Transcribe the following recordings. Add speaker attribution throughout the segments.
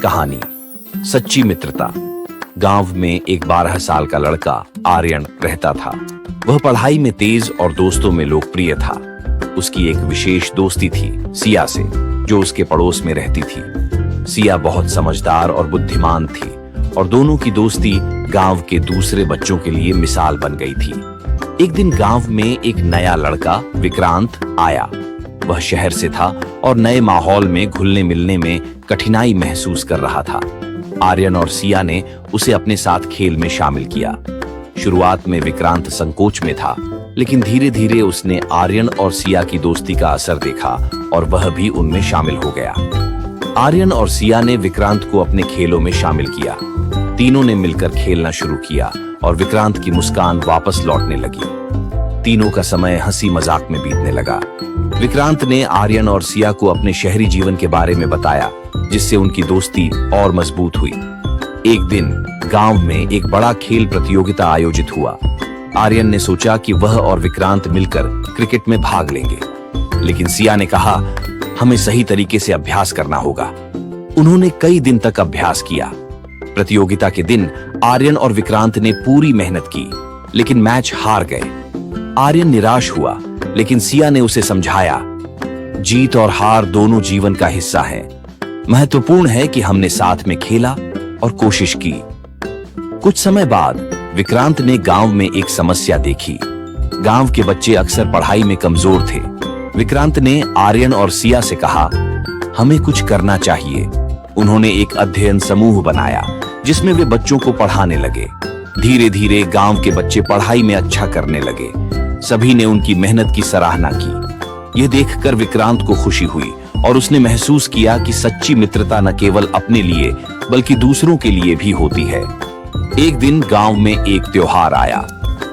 Speaker 1: कहानी सच्ची मित्रता। गांव में एक 12 साल का लड़का आर्यन रहता था। वह पढ़ाई में तेज और दोस्तों में लोकप्रिय था। उसकी एक विशेष दोस्ती थी सिया से, जो उसके पड़ोस में रहती थी। सिया बहुत समझदार और बुद्धिमान थी और दोनों की दोस्ती गांव के दूसरे बच्चों के लिए मिसाल बन गई थी। एक दिन गांव में एक नया लड़का विक्रांत आया। वह शहर से था और नए माहौल में घुलने मिलने में कठिनाई महसूस कर रहा था। आर्यन और सिया ने उसे अपने साथ खेल में शामिल किया। शुरुआत में विक्रांत संकोच में था, लेकिन धीरे धीरे उसने आर्यन और सिया की दोस्ती का असर देखा और वह भी उनमें शामिल हो गया। आर्यन और सिया ने विक्रांत को अपने खेलों में शामिल किया। तीनों ने मिलकर खेलना शुरू किया और विक्रांत की मुस्कान वापस लौटने लगी। तीनों का समय हंसी मजाक में बीतने लगा। विक्रांत ने आर्यन और सिया को अपने शहरी जीवन के बारे में बताया, जिससे उनकी दोस्ती और मजबूत हुई। एक दिन गांव में एक बड़ा खेल प्रतियोगिता आयोजित हुआ। आर्यन ने सोचा कि वह और विक्रांत मिलकर क्रिकेट में भाग लेंगे, लेकिन सिया ने कहा, हमें सही तरीके से अभ्यास करना होगा। उन्होंने कई दिन तक अभ्यास किया। प्रतियोगिता के दिन आर्यन और विक्रांत ने पूरी मेहनत की, लेकिन मैच हार गए। आर्यन निराश हुआ, लेकिन सिया ने उसे समझाया, जीत और हार दोनों जीवन का हिस्सा है। महत्वपूर्ण है कि हमने साथ में खेला और कोशिश की। कुछ समय बाद विक्रांत ने गांव में एक समस्या देखी। गांव के बच्चे अक्सर पढ़ाई में कमजोर थे। विक्रांत ने आर्यन और सिया से कहा, हमें कुछ करना चाहिए। उन्होंने एक अध्ययन समूह बनाया, जिसमें वे बच्चों को पढ़ाने लगे। धीरे धीरे गांव के बच्चे पढ़ाई में अच्छा करने लगे। सभी ने उनकी मेहनत की सराहना की। यह देखकर विक्रांत को खुशी हुई और उसने महसूस किया कि सच्ची मित्रता न केवल अपने लिए बल्कि दूसरों के लिए भी होती है। एक दिन गांव में एक त्योहार आया।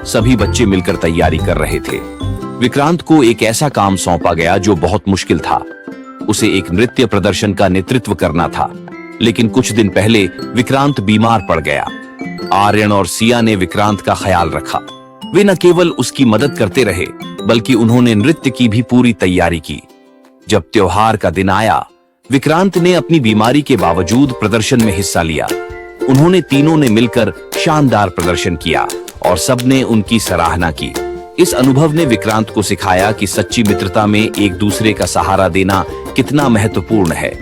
Speaker 1: सभी बच्चे मिलकर तैयारी कर रहे थे। विक्रांत को एक ऐसा काम सौंपा गया जो बहुत मुश्किल था। उसे एक नृत्य प्रदर्शन का नेतृत्व करना था, लेकिन कुछ दिन पहले विक्रांत बीमार पड़ गया। आर्यन और सिया ने विक्रांत का ख्याल रखा। वे न केवल उसकी मदद करते रहे, बल्कि उन्होंने नृत्य की भी पूरी तैयारी की। जब त्योहार का दिन आया, विक्रांत ने अपनी बीमारी के बावजूद प्रदर्शन में हिस्सा लिया। उन्होंने तीनों ने मिलकर शानदार प्रदर्शन किया और सबने उनकी सराहना की। इस अनुभव ने विक्रांत को सिखाया कि सच्ची मित्रता में एक दूसरे का सहारा देना कितना महत्वपूर्ण है।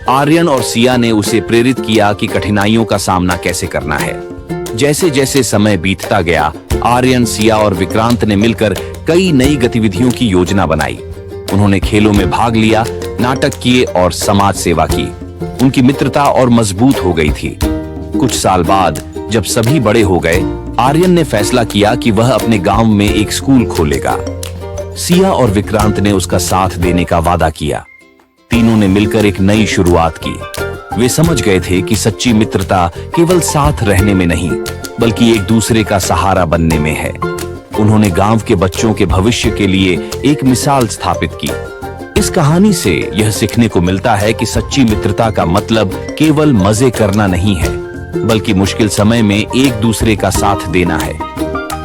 Speaker 1: आर्यन और सिया ने उसे प्रेरित किया कि कठिनाइयों का सामना कैसे करना है। जैसे जैसे समय बीतता गया, आर्यन, सिया और विक्रांत ने मिलकर कई नई गतिविधियों की योजना बनाई। उन्होंने खेलों में भाग लिया, नाटक किए और समाज सेवा की। उनकी मित्रता और मजबूत हो गई थी। कुछ साल बाद जब सभी बड़े हो गए, आर्यन ने फैसला किया कि वह अपने गांव में एक स्कूल खोलेगा। सिया और विक्रांत ने उसका साथ देने का वादा किया। तीनों ने मिलकर एक नई शुरुआत की। वे समझ गए थे कि सच्ची मित्रता केवल साथ रहने में नहीं, बल्कि एक दूसरे का सहारा बनने में है। उन्होंने गांव के बच्चों के भविष्य के लिए एक मिसाल स्थापित की। इस कहानी से यह सीखने को मिलता है कि सच्ची मित्रता का मतलब केवल मजे करना नहीं है, बल्कि मुश्किल समय में एक दूसरे का साथ देना है।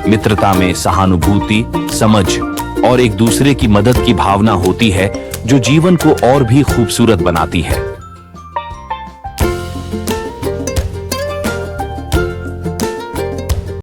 Speaker 1: मित्रता में सहानुभूति, समझ और एक दूसरे की मदद की भावना होती है, जो जीवन को और भी खूबसूरत बनाती है।